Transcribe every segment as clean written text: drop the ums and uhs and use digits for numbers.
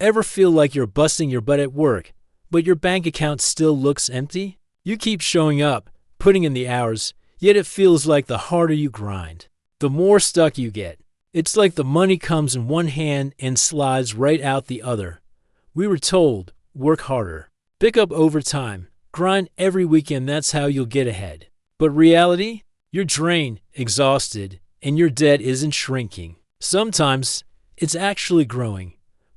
Ever feel like you're busting your butt at work, but your bank account still looks empty? You keep showing up, putting in the hours, yet it feels like the harder you grind, the more stuck you get. It's like the money comes in one hand and slides right out the other. We were told, work harder, pick up overtime, grind every weekend, that's how you'll get ahead. But reality? You're drained, exhausted, and your debt isn't shrinking. Sometimes, it's actually growing.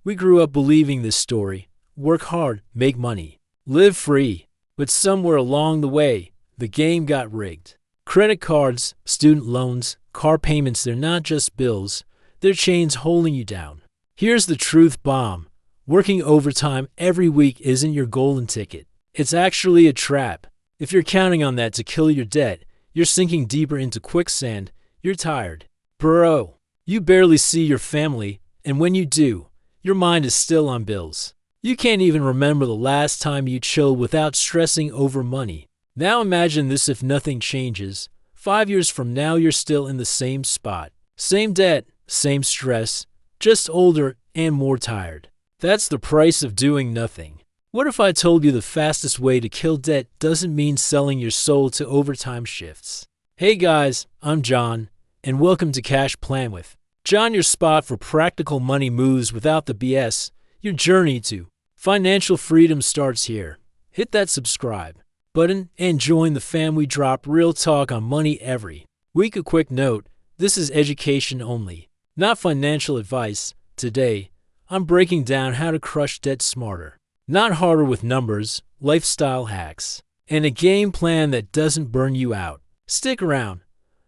We grew up believing this story. Work hard, make money, live free. But somewhere along the way, the game got rigged. Credit cards, student loans, car payments, they're not just bills. They're chains holding you down. Here's the truth bomb. Working overtime every week isn't your golden ticket. It's actually a trap. If you're counting on that to kill your debt, you're sinking deeper into quicksand. You're tired. Bro, you barely see your family, and when you do, your mind is still on bills. You can't even remember the last time you chilled without stressing over money. Now imagine this: if nothing changes, 5 years from now you're still in the same spot. Same debt, same stress, just older and more tired. That's the price of doing nothing. What if I told you the fastest way to kill debt doesn't mean selling your soul to overtime shifts? Hey guys, I'm John, and welcome to Cash Plan With John, your spot for practical money moves without the BS. Your journey to financial freedom starts here. Hit that subscribe button and join the fam. We drop real talk on money every week. A quick note, this is education only, not financial advice. Today, I'm breaking down how to crush debt smarter, not harder, with numbers, lifestyle hacks, and a game plan that doesn't burn you out. Stick around.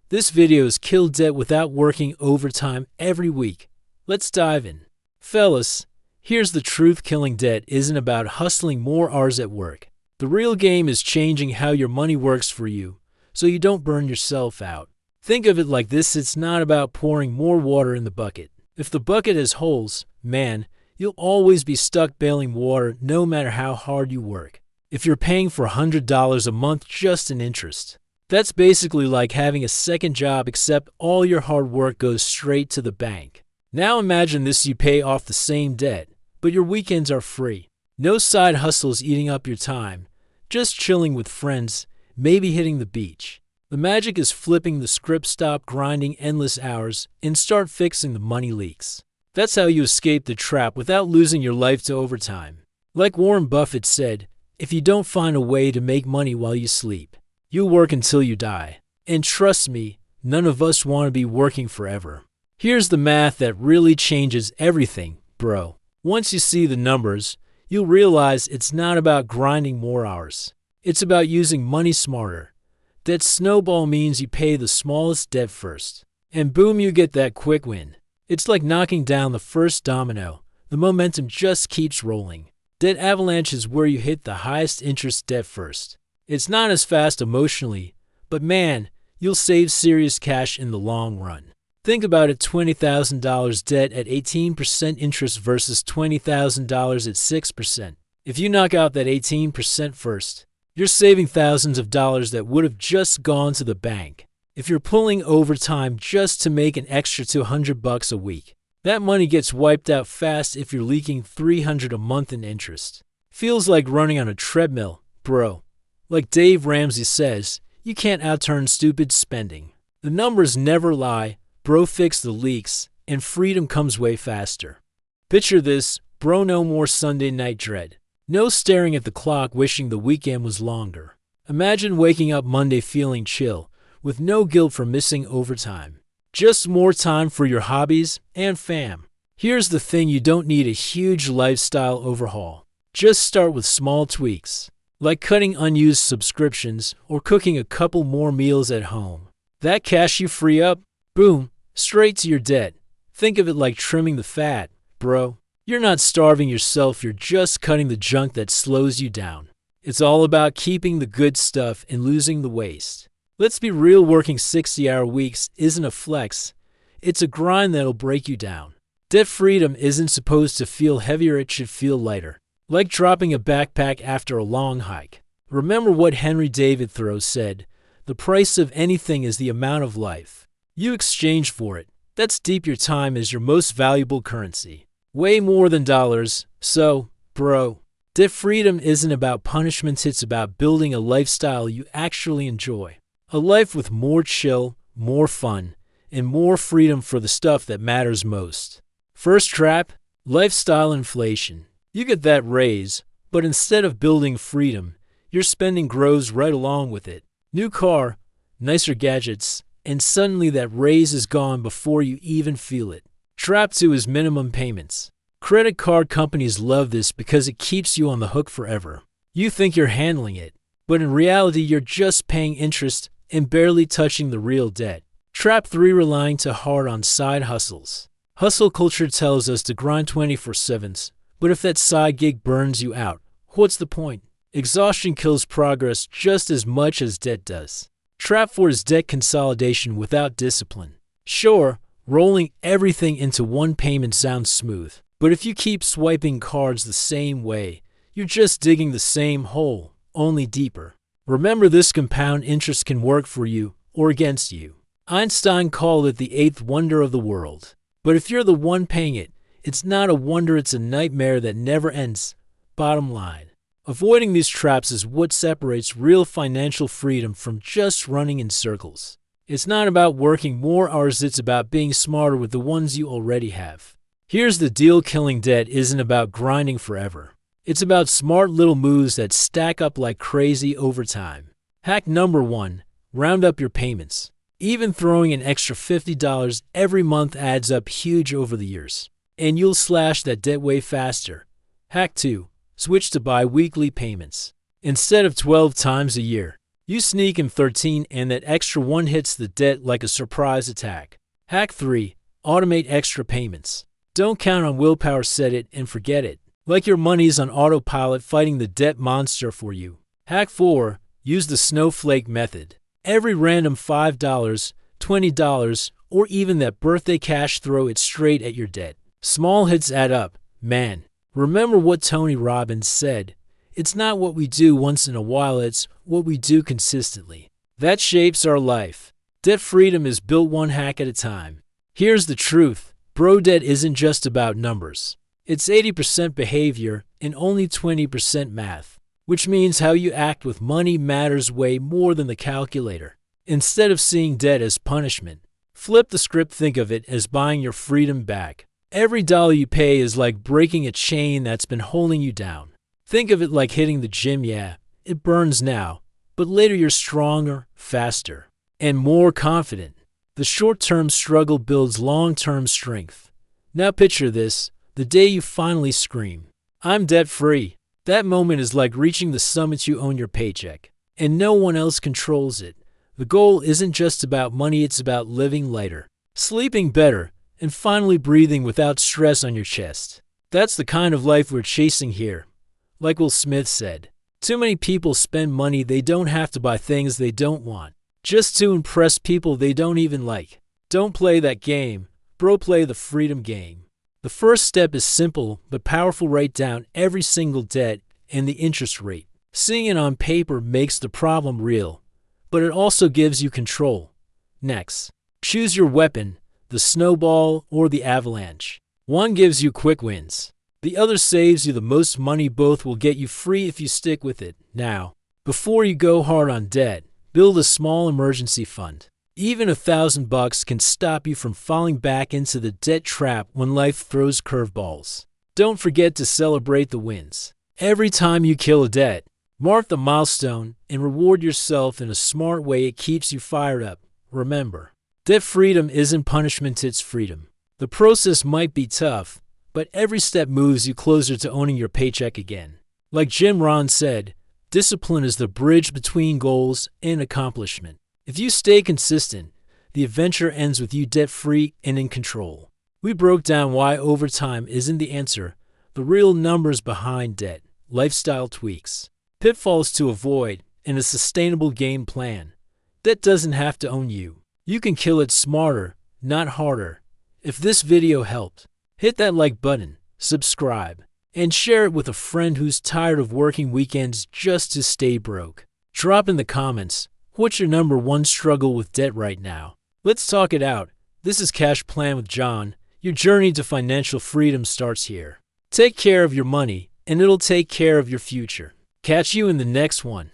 This video is kill debt without working overtime every week. Let's dive in. Fellas, here's the truth: killing debt isn't about hustling more hours at work. The real game is changing how your money works for you, so you don't burn yourself out. Think of it like this: it's not about pouring more water in the bucket. If the bucket has holes, man, you'll always be stuck bailing water no matter how hard you work. If you're paying for $100 a month just in interest, that's basically like having a second job, except all your hard work goes straight to the bank. Now imagine this: you pay off the same debt, but your weekends are free. No side hustles eating up your time, just chilling with friends, maybe hitting the beach. The magic is flipping the script: stop grinding endless hours and start fixing the money leaks. That's how you escape the trap without losing your life to overtime. Like Warren Buffett said, if you don't find a way to make money while you sleep, you'll work until you die. And trust me, none of us want to be working forever. Here's the math that really changes everything, bro. Once you see the numbers, you'll realize it's not about grinding more hours. It's about using money smarter. That snowball means you pay the smallest debt first, and boom, you get that quick win. It's like knocking down the first domino. The momentum just keeps rolling. Debt avalanche is where you hit the highest interest debt first. It's not as fast emotionally, but man, you'll save serious cash in the long run. Think about it: $20,000 debt at 18% interest versus $20,000 at 6%. If you knock out that 18% first, you're saving thousands of dollars that would have just gone to the bank. If you're pulling overtime just to make an extra $200 a week, that money gets wiped out fast if you're leaking $300 a month in interest. Feels like running on a treadmill, bro. Like Dave Ramsey says, you can't outturn stupid spending. The numbers never lie. Bro, fix the leaks, and freedom comes way faster. Picture this, bro: no more Sunday night dread. No staring at the clock wishing the weekend was longer. Imagine waking up Monday feeling chill, with no guilt for missing overtime. Just more time for your hobbies and fam. Here's the thing: you don't need a huge lifestyle overhaul. Just start with small tweaks, like cutting unused subscriptions or cooking a couple more meals at home. That cash you free up, boom, straight to your debt. Think of it like trimming the fat, bro. You're not starving yourself, you're just cutting the junk that slows you down. It's all about keeping the good stuff and losing the waste. Let's be real, working 60-hour weeks isn't a flex. It's a grind that'll break you down. Debt freedom isn't supposed to feel heavier, it should feel lighter. Like dropping a backpack after a long hike. Remember what Henry David Thoreau said: the price of anything is the amount of life you exchange for it. That's deep. Your time is your most valuable currency. Way more than dollars. So, bro, debt freedom isn't about punishments, it's about building a lifestyle you actually enjoy. A life with more chill, more fun, and more freedom for the stuff that matters most. First trap, lifestyle inflation. You get that raise, but instead of building freedom, your spending grows right along with it. New car, nicer gadgets, and suddenly that raise is gone before you even feel it. Trap 2 is minimum payments. Credit card companies love this because it keeps you on the hook forever. You think you're handling it, but in reality you're just paying interest and barely touching the real debt. Trap 3, relying too hard on side hustles. Hustle culture tells us to grind 24/7s, but if that side gig burns you out, what's the point? Exhaustion kills progress just as much as debt does. Trap 4 is debt consolidation without discipline. Sure, rolling everything into one payment sounds smooth, but if you keep swiping cards the same way, you're just digging the same hole, only deeper. Remember, this compound interest can work for you or against you. Einstein called it the eighth wonder of the world. But if you're the one paying it, it's not a wonder, it's a nightmare that never ends. Bottom line, avoiding these traps is what separates real financial freedom from just running in circles. It's not about working more hours, it's about being smarter with the ones you already have. Here's the deal, killing debt isn't about grinding forever. It's about smart little moves that stack up like crazy over time. Hack number 1, round up your payments. Even throwing an extra $50 every month adds up huge over the years, and you'll slash that debt way faster. Hack 2, switch to bi-weekly payments. Instead of 12 times a year, you sneak in 13 and that extra one hits the debt like a surprise attack. Hack 3, automate extra payments. Don't count on willpower, set it and forget it. Like your money's on autopilot fighting the debt monster for you. Hack 4, use the snowflake method. Every random $5, $20, or even that birthday cash, throw it straight at your debt. Small hits add up, man. Remember what Tony Robbins said, it's not what we do once in a while, it's what we do consistently. That shapes our life. Debt freedom is built one hack at a time. Here's the truth, bro, debt isn't just about numbers. It's 80% behavior and only 20% math. Which means how you act with money matters way more than the calculator. Instead of seeing debt as punishment, flip the script, think of it as buying your freedom back. Every dollar you pay is like breaking a chain that's been holding you down. Think of it like hitting the gym, yeah, it burns now, but later you're stronger, faster, and more confident. The short-term struggle builds long-term strength. Now picture this, the day you finally scream, I'm debt-free. That moment is like reaching the summit, you own your paycheck, and no one else controls it. The goal isn't just about money, it's about living lighter, sleeping better, and finally breathing without stress on your chest. That's the kind of life we're chasing here. Like Will Smith said, too many people spend money they don't have to buy things they don't want, just to impress people they don't even like. Don't play that game, bro, play the freedom game. The first step is simple but powerful. Write down every single debt and the interest rate. Seeing it on paper makes the problem real, but it also gives you control. Next, choose your weapon, the snowball or the avalanche. One gives you quick wins. The other saves you the most money. Both will get you free if you stick with it. Now, before you go hard on debt, build a small emergency fund. Even $1,000 can stop you from falling back into the debt trap when life throws curveballs. Don't forget to celebrate the wins. Every time you kill a debt, mark the milestone and reward yourself in a smart way. It keeps you fired up. Remember, debt freedom isn't punishment, it's freedom. The process might be tough, but every step moves you closer to owning your paycheck again. Like Jim Rohn said, discipline is the bridge between goals and accomplishment. If you stay consistent, the adventure ends with you debt-free and in control. We broke down why overtime isn't the answer, the real numbers behind debt, lifestyle tweaks, pitfalls to avoid, and a sustainable game plan. Debt doesn't have to own you. You can kill it smarter, not harder. If this video helped, hit that like button, subscribe, and share it with a friend who's tired of working weekends just to stay broke. Drop in the comments, what's your number one struggle with debt right now? Let's talk it out. This is Cash Plan with John, Your journey to financial freedom starts here. Take care of your money, and it'll take care of your future. Catch you in the next one.